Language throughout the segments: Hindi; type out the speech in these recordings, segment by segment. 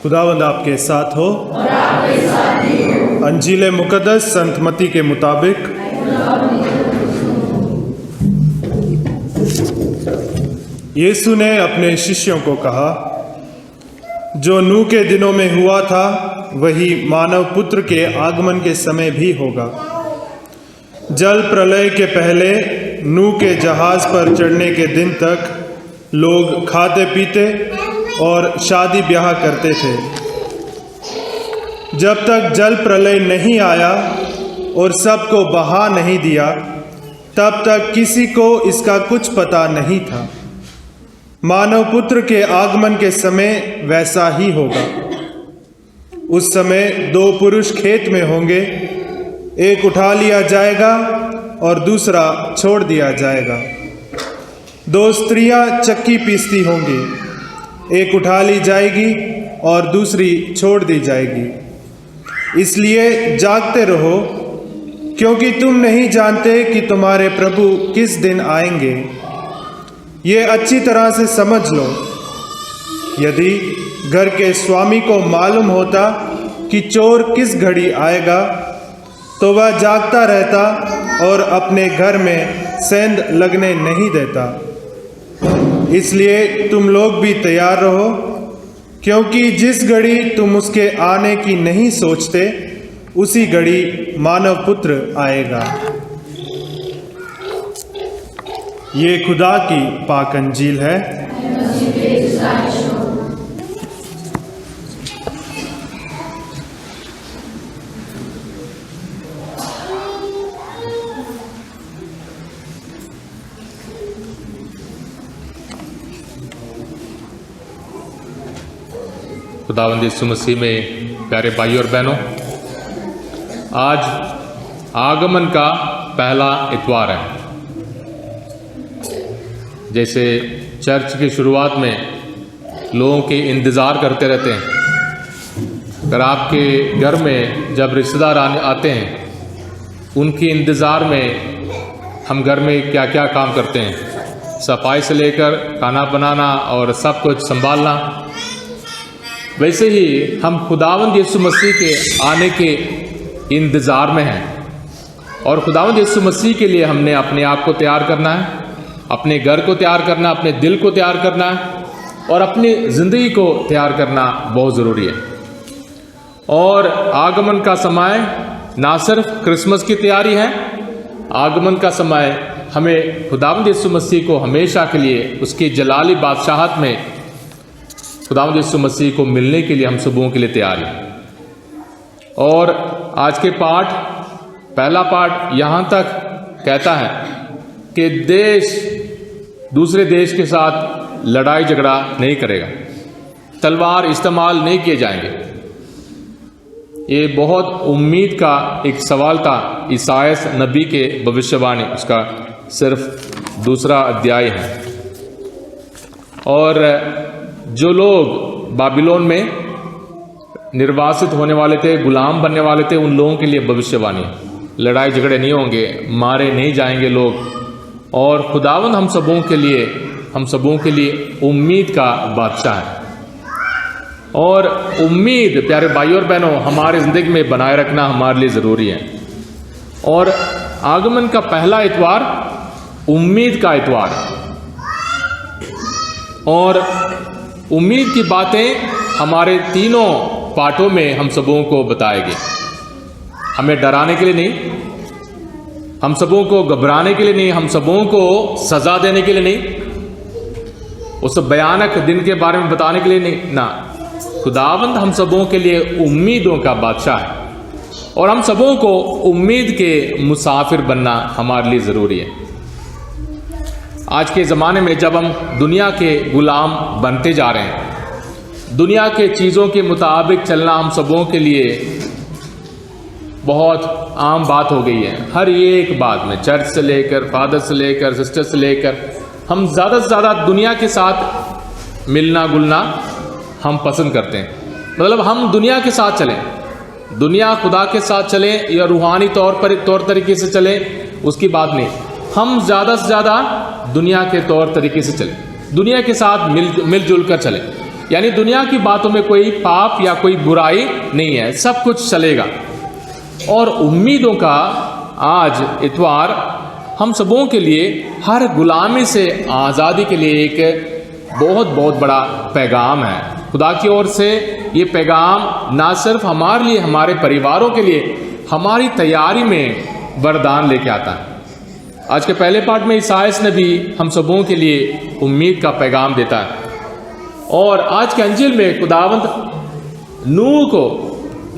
खुदावंद आपके साथ हो और आपके साथ ही हो। अंजील मुकद्दस संत मत्ती के मुताबिक। यीशु ने अपने शिष्यों को कहा, जो नूह के दिनों में हुआ था वही मानव पुत्र के आगमन के समय भी होगा। जल प्रलय के पहले नूह के जहाज पर चढ़ने के दिन तक लोग खाते पीते और शादी ब्याह करते थे। जब तक जल प्रलय नहीं आया और सबको बहा नहीं दिया, तब तक किसी को इसका कुछ पता नहीं था। मानव पुत्र के आगमन के समय वैसा ही होगा। उस समय दो पुरुष खेत में होंगे, एक उठा लिया जाएगा और दूसरा छोड़ दिया जाएगा। दो स्त्रियां चक्की पीसती होंगी, एक उठा ली जाएगी और दूसरी छोड़ दी जाएगी। इसलिए जागते रहो, क्योंकि तुम नहीं जानते कि तुम्हारे प्रभु किस दिन आएंगे। ये अच्छी तरह से समझ लो। यदि घर के स्वामी को मालूम होता कि चोर किस घड़ी आएगा, तो वह जागता रहता और अपने घर में सेंध लगने नहीं देता। इसलिए तुम लोग भी तैयार रहो, क्योंकि जिस घड़ी तुम उसके आने की नहीं सोचते, उसी घड़ी मानव पुत्र आएगा। ये खुदा की पाक अंजील है। खुदावंद यीशु मसीह में प्यारे भाई और बहनों, आज आगमन का पहला इतवार है। जैसे चर्च की शुरुआत में लोगों के इंतज़ार करते रहते हैं, अगर आपके घर में जब रिश्तेदार आते हैं, उनके इंतज़ार में हम घर में क्या क्या काम करते हैं, सफाई से लेकर खाना बनाना और सब कुछ संभालना, वैसे ही हम खुदावंद यीशु मसीह के आने के इंतज़ार में हैं। और खुदावंद यीशु मसीह के लिए हमने अपने आप को तैयार करना है, अपने घर को तैयार करना, अपने दिल को तैयार करना है और अपनी ज़िंदगी को तैयार करना बहुत ज़रूरी है। और आगमन का समय ना सिर्फ क्रिसमस की तैयारी है, आगमन का समय हमें खुदावंद यीशु मसीह को हमेशा के लिए उसकी जलाली बादशाहत में खुदावंद यीशु मसीह को मिलने के लिए हम सबों के लिए तैयार हैं। और आज के पाठ, पहला पाठ यहाँ तक कहता है कि देश दूसरे देश के साथ लड़ाई झगड़ा नहीं करेगा, तलवार इस्तेमाल नहीं किए जाएंगे। ये बहुत उम्मीद का एक सवाल था। ईसायास नबी के भविष्यवाणी, उसका सिर्फ दूसरा अध्याय है। और जो लोग बाबिलोन में निर्वासित होने वाले थे, गुलाम बनने वाले थे, उन लोगों के लिए भविष्यवाणी, लड़ाई झगड़े नहीं होंगे, मारे नहीं जाएंगे लोग। और खुदावंद हम सबों के लिए उम्मीद का बादशाह है। और उम्मीद प्यारे भाई और बहनों हमारे ज़िंदगी में बनाए रखना हमारे लिए ज़रूरी है। और आगमन का पहला इतवार उम्मीद का इतवार, और उम्मीद की बातें हमारे तीनों पाठों में हम सबों को बताएगी। हमें डराने के लिए नहीं, हम सबों को घबराने के लिए नहीं, हम सबों को सजा देने के लिए नहीं, उस भयानक दिन के बारे में बताने के लिए नहीं ना। खुदावंद हम सबों के लिए उम्मीदों का बादशाह है और हम सबों को उम्मीद के मुसाफिर बनना हमारे लिए ज़रूरी है। आज के ज़माने में जब हम दुनिया के गुलाम बनते जा रहे हैं, दुनिया के चीज़ों के मुताबिक चलना हम सबों के लिए बहुत आम बात हो गई है। हर एक बात में, चर्च से लेकर, फादर से लेकर, सिस्टर से लेकर, हम ज़्यादा से ज़्यादा दुनिया के साथ मिलना गुलना हम पसंद करते हैं। मतलब हम दुनिया के साथ चलें, दुनिया खुदा के साथ चलें या रूहानी तौर तरीके से चलें, उसकी बात नहीं। हम ज़्यादा से ज़्यादा दुनिया के तौर तरीके से चलें, दुनिया के साथ मिलजुल कर चलें। यानी दुनिया की बातों में कोई पाप या कोई बुराई नहीं है, सब कुछ चलेगा। और उम्मीदों का आज इतवार हम सबों के लिए हर गुलामी से आज़ादी के लिए एक बहुत बहुत बड़ा पैगाम है। खुदा की ओर से ये पैगाम ना सिर्फ हमारे लिए, हमारे परिवारों के लिए, हमारी तैयारी में वरदान लेके आता है। आज के पहले पाठ में ईसायास ने भी हम सबों के लिए उम्मीद का पैगाम देता है। और आज के अंजिल में खुदावंद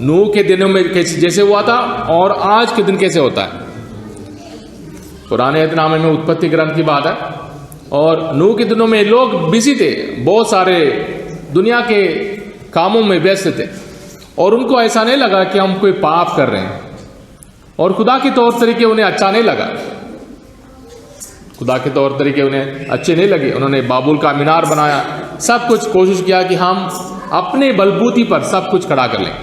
नूह के दिनों में जैसे हुआ था और आज के दिन कैसे होता है। पुराने अहदनामे में उत्पत्ति ग्रंथ की बात है और नूह के दिनों में लोग बिजी थे, बहुत सारे दुनिया के कामों में व्यस्त थे और उनको ऐसा नहीं लगा कि हम कोई पाप कर रहे हैं और खुदा के तौर तरीके उन्हें अच्छा नहीं लगा, खुदा के तौर तरीके उन्हें अच्छे नहीं लगे। उन्होंने बाबुल का मीनार बनाया, सब कुछ कोशिश किया कि हम अपने बलबूती पर सब कुछ खड़ा कर लें।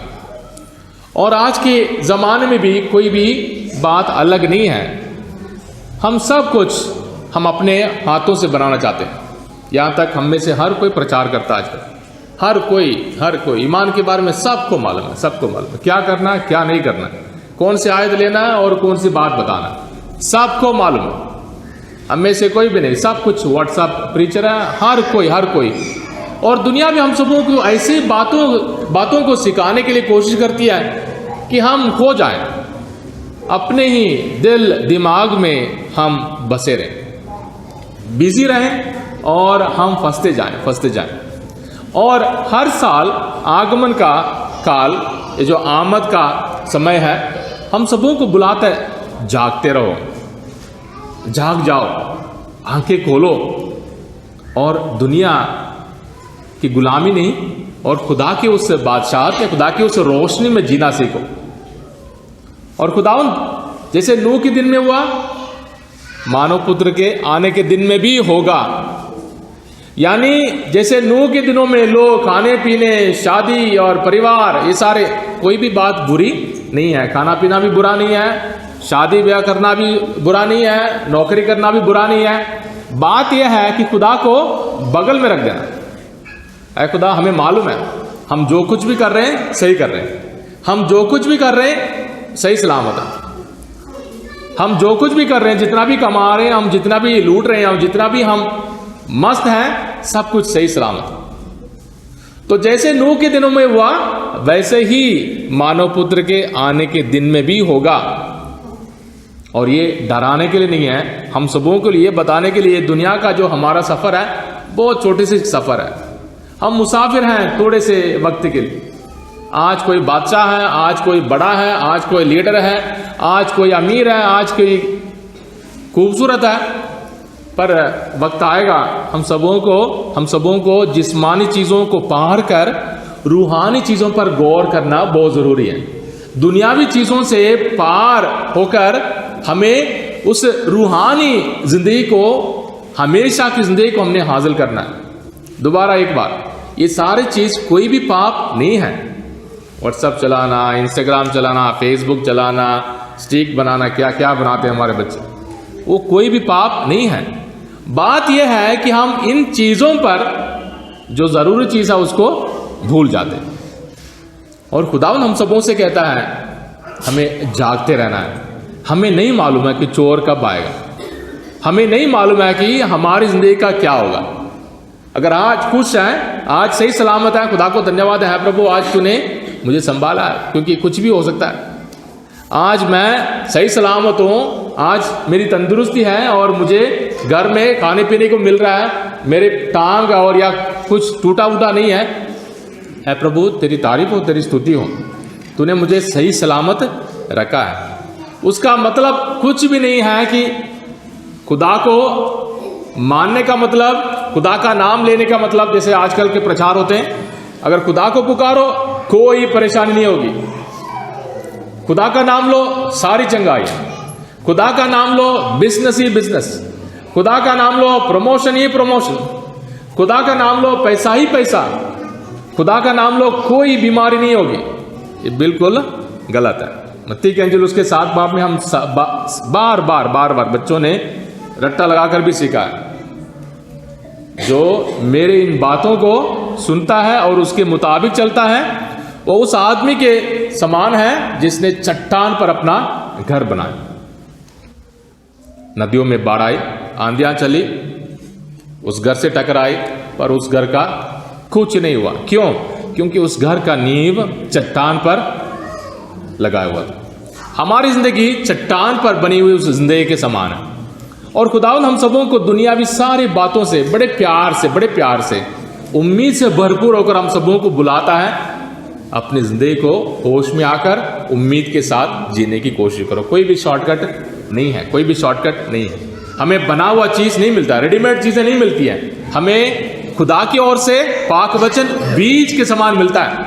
और आज के ज़माने में भी कोई भी बात अलग नहीं है, हम सब कुछ हम अपने हाथों से बनाना चाहते हैं। यहाँ तक हम में से हर कोई प्रचार करता है आजकल, हर कोई ईमान के बारे में सबको मालूम है, सबको मालूम है क्या करना है क्या नहीं करना है, कौन से आयत लेना है और कौन सी बात बताना है, सबको मालूम है। हम में से कोई भी नहीं, सब कुछ व्हाट्सएप प्रीचर है, हर कोई। और दुनिया भी हम सबों को ऐसी बातों को सिखाने के लिए कोशिश करती है कि हम खो जाएं, अपने ही दिल दिमाग में हम बसे रहें, बिजी रहें और हम फंसते जाएं। और हर साल आगमन का काल, ये जो आमद का समय है, हम सबों को बुलाता है, जागते रहो, जाग जाओ, आंखें खोलो और दुनिया की गुलामी नहीं और खुदा के उस बादशाहत या खुदा की उस रोशनी में जीना सीखो। और खुदावंद जैसे नूह के दिन में हुआ, मानव पुत्र के आने के दिन में भी होगा। यानी जैसे नूह के दिनों में लोग खाने पीने, शादी और परिवार, ये सारे, कोई भी बात बुरी नहीं है, खाना पीना भी बुरा नहीं है, शादी ब्याह करना भी बुरा नहीं है, नौकरी करना भी बुरा नहीं है। बात यह है कि खुदा को बगल में रख देना। ऐ खुदा, हमें मालूम है हम जो कुछ भी कर रहे हैं सही कर रहे हैं, हम जो कुछ भी कर रहे हैं सही सलामत है, हम जो कुछ भी कर रहे हैं, जितना भी कमा रहे हैं हम, जितना भी लूट रहे हैं हम, जितना भी हम मस्त हैं, सब कुछ सही सलामत है। तो जैसे नूह के दिनों में हुआ वैसे ही मानव पुत्र के आने के दिन में भी होगा। और ये डराने के लिए नहीं है, हम सबों के लिए बताने के लिए। दुनिया का जो हमारा सफ़र है बहुत छोटे से सफ़र है, हम मुसाफिर हैं थोड़े से वक्त के लिए। आज कोई बादशाह है, आज कोई बड़ा है, आज कोई लीडर है, आज कोई अमीर है, आज कोई खूबसूरत है, पर वक्त आएगा हम सबों को जिस्मानी चीज़ों को पार कर रूहानी चीज़ों पर गौर करना बहुत ज़रूरी है। दुनियावी चीज़ों से पार होकर हमें उस रूहानी ज़िंदगी को, हमेशा की ज़िंदगी को हमने हासिल करना है। दोबारा एक बार, ये सारी चीज़ कोई भी पाप नहीं है। व्हाट्सएप चलाना, इंस्टाग्राम चलाना, फेसबुक चलाना, स्टिक बनाना, क्या क्या बनाते हैं हमारे बच्चे, वो कोई भी पाप नहीं है। बात यह है कि हम इन चीज़ों पर जो ज़रूरी चीज़ है उसको भूल जाते हैं। और खुदावंद हम सबों से कहता है हमें जागते रहना है। हमें नहीं मालूम है कि चोर कब आएगा, हमें नहीं मालूम है कि हमारी ज़िंदगी का क्या होगा। अगर आज खुश हैं, आज सही सलामत है, खुदा को धन्यवाद है प्रभु, आज तूने मुझे संभाला है, क्योंकि कुछ भी हो सकता है। आज मैं सही सलामत हूँ, आज मेरी तंदुरुस्ती है और मुझे घर में खाने पीने को मिल रहा है, मेरे टांग और या कुछ टूटा उटा नहीं है। है प्रभु, तेरी तारीफ हो, तेरी स्तुति हो, तूने मुझे सही सलामत रखा है। उसका मतलब कुछ भी नहीं है कि खुदा को मानने का मतलब, खुदा का नाम लेने का मतलब, जैसे आजकल के प्रचार होते हैं, अगर खुदा को पुकारो कोई परेशानी नहीं होगी, खुदा का नाम लो सारी चंगाई, खुदा का नाम लो बिजनेस ही बिजनेस, खुदा का नाम लो प्रमोशन ही प्रमोशन, खुदा का नाम लो पैसा ही पैसा, खुदा का नाम लो कोई बीमारी नहीं होगी। ये बिल्कुल गलत है। मत्ती के अंजिल उसके 7 बाब में हम बार बार बच्चों ने रट्टा लगाकर भी सीखा है, जो मेरे इन बातों को सुनता है और उसके मुताबिक चलता है, वो उस आदमी के समान है जिसने चट्टान पर अपना घर बनाया। नदियों में बाढ़ आई, आंधियां चली, उस घर से टकराई, पर उस घर का कुछ नहीं हुआ। क्यों? क्योंकि उस घर का नींव चट्टान पर लगाया हुआ था। हमारी जिंदगी चट्टान पर बनी हुई उस जिंदगी के समान है। और खुदावंद हम सबों को दुनियावी सारी बातों से बड़े प्यार से उम्मीद से भरपूर होकर हम सबों को बुलाता है, अपनी जिंदगी को होश में आकर उम्मीद के साथ जीने की कोशिश करो। कोई भी शॉर्टकट नहीं है, कोई भी शॉर्टकट नहीं है। हमें बना हुआ चीज नहीं मिलता, रेडीमेड चीजें नहीं मिलती है। हमें खुदा की ओर से पाक वचन बीज के समान मिलता है,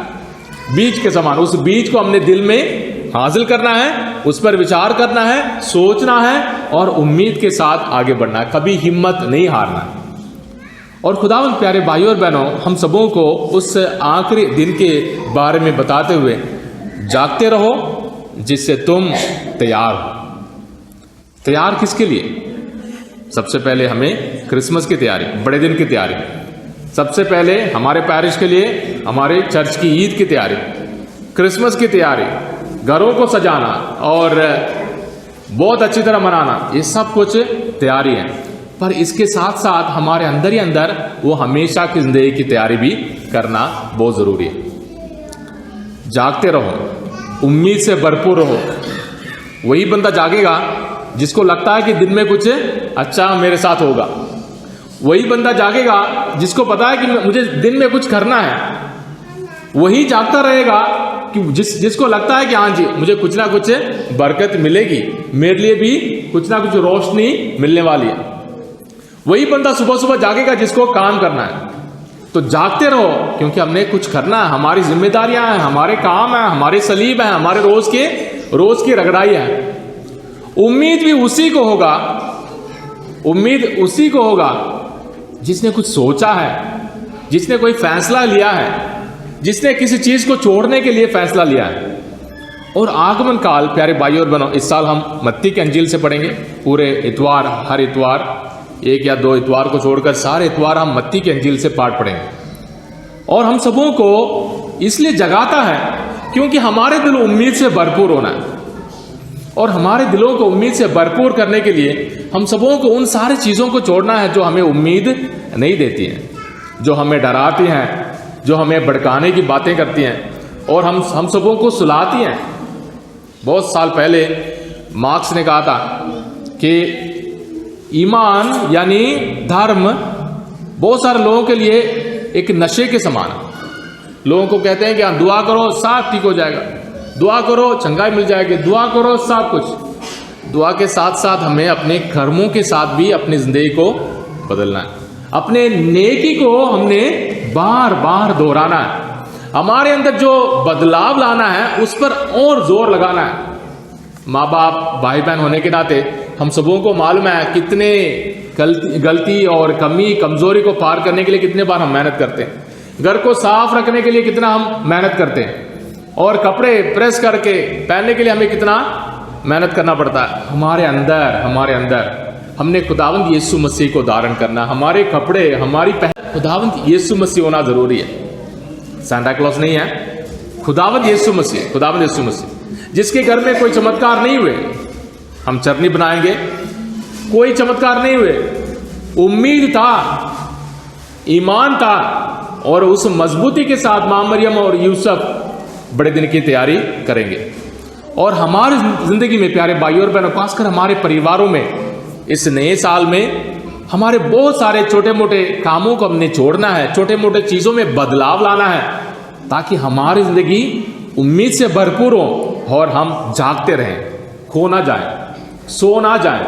बीज के समान। उस बीज को हमने दिल में हासिल करना है, उस पर विचार करना है, सोचना है और उम्मीद के साथ आगे बढ़ना है, कभी हिम्मत नहीं हारना है। और खुदावंद प्यारे भाइयों और बहनों, हम सबों को उस आखिरी दिन के बारे में बताते हुए जागते रहो जिससे तुम तैयार हो। तैयार किसके लिए? सबसे पहले हमें क्रिसमस की तैयारी, बड़े दिन की तैयारी। सबसे पहले हमारे पैरिश के लिए हमारे चर्च की ईद की तैयारी, क्रिसमस की तैयारी, घरों को सजाना और बहुत अच्छी तरह मनाना, ये सब कुछ तैयारी है। पर इसके साथ साथ हमारे अंदर ही अंदर वो हमेशा की जिंदगी की तैयारी भी करना बहुत जरूरी है। जागते रहो, उम्मीद से भरपूर रहो। वही बंदा जागेगा जिसको लगता है कि दिन में कुछ अच्छा मेरे साथ होगा। वही बंदा जागेगा जिसको पता है कि मुझे दिन में कुछ करना है। वही जागता रहेगा कि जिसको लगता है कि हाँ जी मुझे कुछ ना कुछ बरकत मिलेगी, मेरे लिए भी कुछ ना कुछ रोशनी मिलने वाली है। वही बंदा सुबह सुबह जागेगा जिसको काम करना है। तो जागते रहो, क्योंकि हमने कुछ करना है, हमारी जिम्मेदारियां हैं, हमारे काम है, हमारे सलीब है, हमारे रोज की रगड़ाई है। उम्मीद भी उसी को होगा, उम्मीद उसी को होगा जिसने कुछ सोचा है, जिसने कोई फैसला लिया है, जिसने किसी चीज को छोड़ने के लिए फैसला लिया है। और आगमन काल प्यारे भाइयों और बहनों, इस साल हम मत्ती के अंजील से पढ़ेंगे पूरे इतवार, हर इतवार, एक या दो इतवार को छोड़कर सारे इतवार हम मत्ती के अंजील से पाठ पढ़ेंगे। और हम सबों को इसलिए जगाता है क्योंकि हमारे दिल उम्मीद से भरपूर होना है। और हमारे दिलों को उम्मीद से भरपूर करने के लिए हम सबों को उन सारी चीज़ों को छोड़ना है जो हमें उम्मीद नहीं देती हैं, जो हमें डराती हैं, जो हमें भड़काने की बातें करती हैं और हम सबों को सुलाती हैं। बहुत साल पहले मार्क्स ने कहा था कि ईमान यानी धर्म बहुत सारे लोगों के लिए एक नशे के समान है। लोगों को कहते हैं कि हाँ दुआ करो सब ठीक हो जाएगा, दुआ करो चंगाई मिल जाएगी, दुआ करो सब कुछ। दुआ के साथ साथ हमें अपने कर्मों के साथ भी अपनी जिंदगी को बदलना है, अपने नेकी को हमने बार बार दोहराना है। हमारे अंदर जो बदलाव लाना है उस पर और जोर लगाना है। माँ बाप भाई बहन होने के नाते हम सबों को मालूम है कितने गलती और कमी कमजोरी को पार करने के लिए कितने बार हम मेहनत करते हैं। घर को साफ रखने के लिए कितना हम मेहनत करते हैं और कपड़े प्रेस करके पहनने के लिए हमें कितना मेहनत करना पड़ता है। हमारे अंदर हमने खुदावंद यीशु मसीह को धारण करना, हमारे कपड़े हमारी खुदावंद यीशु मसीह होना जरूरी है। सांता क्लॉज नहीं है, खुदावंद यीशु मसीह। जिसके घर में कोई चमत्कार नहीं हुए, हम चरनी बनाएंगे, कोई चमत्कार नहीं हुए, उम्मीद था, ईमान था और उस मजबूती के साथ मां मरियम और यूसुफ बड़े दिन की तैयारी करेंगे। और हमारी जिंदगी में प्यारे भाइयों और बहनों, खासकर हमारे परिवारों में इस नए साल में हमारे बहुत सारे छोटे मोटे कामों को हमने छोड़ना है, छोटे मोटे चीजों में बदलाव लाना है, ताकि हमारी जिंदगी उम्मीद से भरपूर हो और हम जागते रहें, खो ना जाए, सो ना जाए,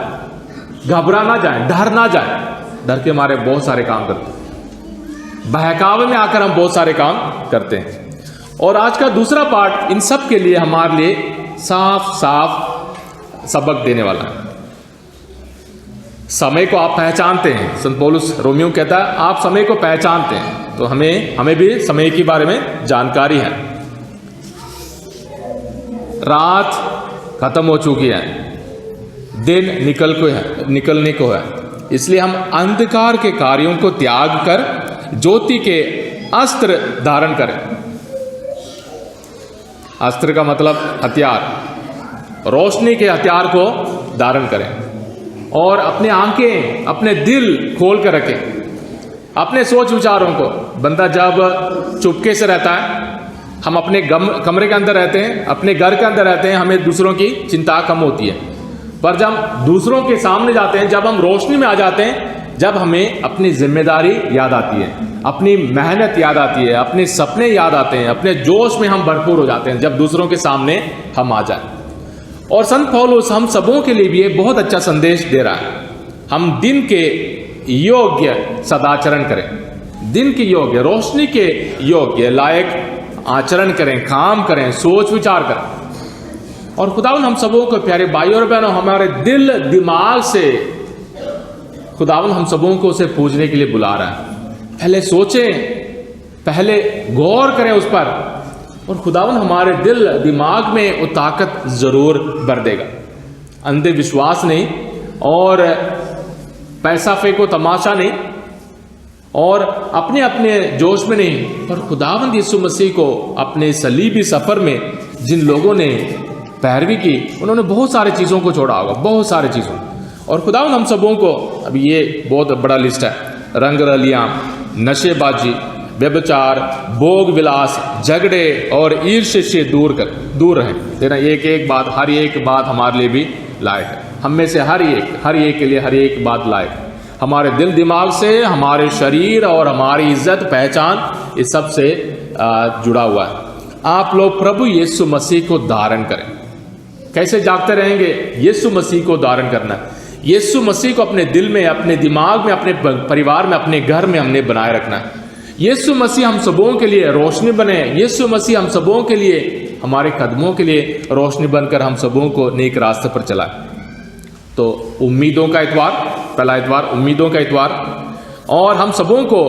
घबरा ना जाए, डर ना जाए। डर के मारे बहुत सारे काम करते हैं, बहकावे में आकर हम बहुत सारे काम करते हैं। और आज का दूसरा पार्ट इन सब के लिए हमारे लिए साफ साफ सबक देने वाला है। समय को आप पहचानते हैं, संत पौलुस रोमियो कहता है आप समय को पहचानते हैं, तो हमें भी समय के बारे में जानकारी है। रात खत्म हो चुकी है, दिन निकलने को है, इसलिए हम अंधकार के कार्यों को त्याग कर ज्योति के अस्त्र धारण करें। अस्त्र का मतलब हथियार, रोशनी के हथियार को धारण करें और अपने आंखें, अपने दिल खोल कर रखें। अपने सोच विचारों को, बंदा जब चुपके से रहता है, हम अपने कमरे के अंदर रहते हैं, अपने घर के अंदर रहते हैं, हमें दूसरों की चिंता कम होती है। पर जब दूसरों के सामने जाते हैं, जब हम रोशनी में आ जाते हैं, जब हमें अपनी जिम्मेदारी याद आती है, अपनी मेहनत याद आती है, अपने सपने याद आते हैं, अपने जोश में हम भरपूर हो जाते हैं जब दूसरों के सामने हम आ जाएं। और संत पौलुस हम सबों के लिए भी एक बहुत अच्छा संदेश दे रहा है। हम दिन के योग्य सदाचरण करें, दिन के योग्य, रोशनी के योग्य लायक आचरण करें, काम करें, सोच विचार करें। और खुदावन हम सबों को, प्यारे भाई और बहनों, हमारे दिल दिमाग से खुदावन हम सबों को उसे पूजने के लिए बुला रहा है। पहले सोचें, पहले गौर करें उस पर, और खुदावन हमारे दिल दिमाग में वो ताकत जरूर भर देगा। अंधे विश्वास नहीं, और पैसा फेंको तमाशा नहीं, और अपने अपने जोश में नहीं, पर खुदावंद यीशु मसीह को अपने सलीबी सफर में जिन लोगों ने पैरवी की, उन्होंने बहुत सारी चीज़ों को छोड़ा होगा, बहुत सारी चीज़ों। और खुदावंद हम सबों को, अब ये बहुत बड़ा लिस्ट है, रंग रलियाँ, नशेबाजी, व्यभिचार, भोग विलास, झगड़े और ईर्ष्या से दूर रहें। तेरा एक एक बात, हर एक बात हमारे लिए भी लायक है। हम में से हर एक के लिए हर एक बात लायक है। हमारे दिल दिमाग से, हमारे शरीर और हमारी इज्जत पहचान, इस सब से जुड़ा हुआ है। आप लोग प्रभु यीशु मसीह को धारण करें। कैसे जागते रहेंगे? यीशु मसीह को धारण करना है। यीशु मसीह को अपने दिल में, अपने दिमाग में, अपने परिवार में, अपने घर में हमने बनाए रखना है। यीशु मसीह हम सबों के लिए रोशनी बने। यीशु मसीह हम सबों के लिए, हमारे कदमों के लिए रोशनी बनकर हम सबों को नेक रास्ते पर चलाए। तो उम्मीदों का इतवार, पहला इतवार उम्मीदों का इतवार, और हम सबों को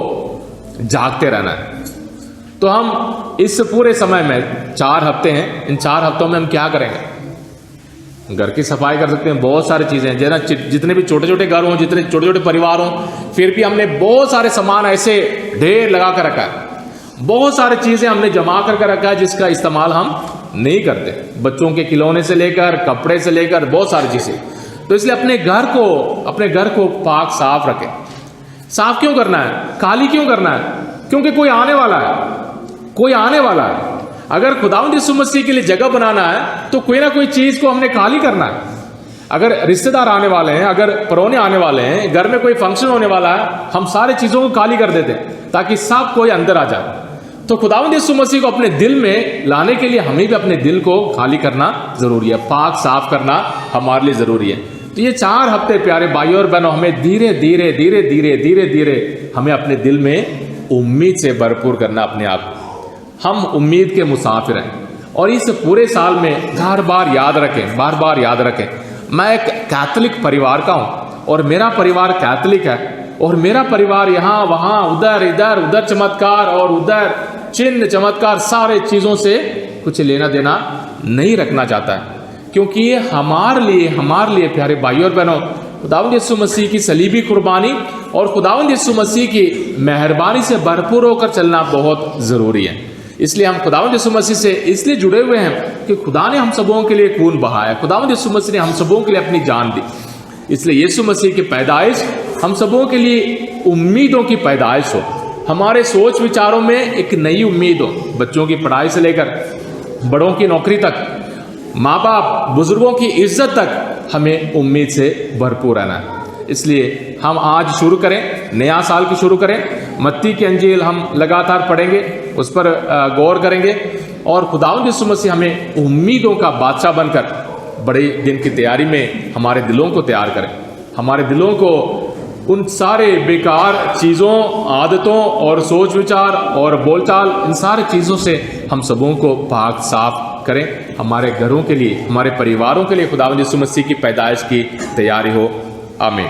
जागते रहना है। तो हम इस पूरे समय में 4 हफ्ते हैं, इन 4 हफ्तों में हम क्या करेंगे? घर की सफाई कर सकते हैं, बहुत सारी चीज़ें हैं। जना जितने भी छोटे छोटे घर हों, जितने छोटे छोटे परिवार हों, फिर भी हमने बहुत सारे सामान ऐसे ढेर लगा कर रखा है। बहुत सारी चीज़ें हमने जमा कर रखा है जिसका इस्तेमाल हम नहीं करते। बच्चों के खिलौने से लेकर, कपड़े से लेकर, बहुत सारी चीज़ें। तो इसलिए अपने घर को पाक साफ रखें। साफ क्यों करना है? खाली क्यों करना है? क्योंकि कोई आने वाला है, कोई आने वाला है। अगर खुदावंद यीशु मसीह के लिए जगह बनाना है तो कोई ना कोई चीज को हमने खाली करना है। अगर रिश्तेदार आने वाले हैं, अगर परौने आने वाले हैं, घर में कोई फंक्शन होने वाला है, हम सारी चीजों को खाली कर देते हैं ताकि सब कोई अंदर आ जाए। तो खुदावंद यीशु मसीह को अपने दिल में लाने के लिए हमें भी अपने दिल को खाली करना जरूरी है, पाक साफ करना हमारे लिए जरूरी है। तो ये 4 हफ्ते प्यारे भाइयों और बहनों, हमें धीरे धीरे हमें अपने दिल में उम्मीद से भरपूर करना अपने आप। हम उम्मीद के मुसाफिर हैं, और इस पूरे साल में बार बार याद रखें, मैं एक कैथोलिक परिवार का हूँ, और मेरा परिवार कैथोलिक है, और मेरा परिवार यहाँ वहाँ उधर चमत्कार और उधर चिन्ह चमत्कार, सारे चीज़ों से कुछ लेना देना नहीं रखना चाहता है। क्योंकि ये हमारे लिए प्यारे भाइयों और बहनों, खुदावंद यीशु मसीह की सलीबी कुर्बानी और खुदावंद यीशु मसीह की मेहरबानी से भरपूर होकर चलना बहुत ज़रूरी है। इसलिए हम खुदावंद यीशु मसीह से इसलिए जुड़े हुए हैं कि खुदा ने हम सबों के लिए खून बहाया, खुदावंद यीशु मसीह ने हम सबों के लिए अपनी जान दी। इसलिए यीशु मसीह की पैदाइश हम सबों के लिए उम्मीदों की पैदाइश हो, हमारे सोच विचारों में एक नई उम्मीद हो। बच्चों की पढ़ाई से लेकर बड़ों की नौकरी तक, माँ बाप बुजुर्गों की इज्जत तक हमें उम्मीद से भरपूर रहना है। इसलिए हम आज शुरू करें, नया साल की शुरू करें। मत्ती की अंजील हम लगातार पढ़ेंगे, उस पर गौर करेंगे, और खुदावंद यीशु मसीह हमें उम्मीदों का बादशाह बनकर बड़े दिन की तैयारी में हमारे दिलों को तैयार करें। हमारे दिलों को उन सारे बेकार चीज़ों, आदतों और सोच विचार और बोलचाल, इन सारी चीज़ों से हम सबों को पाक साफ करें। हमारे घरों के लिए, हमारे परिवारों के लिए खुदावंद यीशु मसीह की पैदाइश की तैयारी हो। आमीन।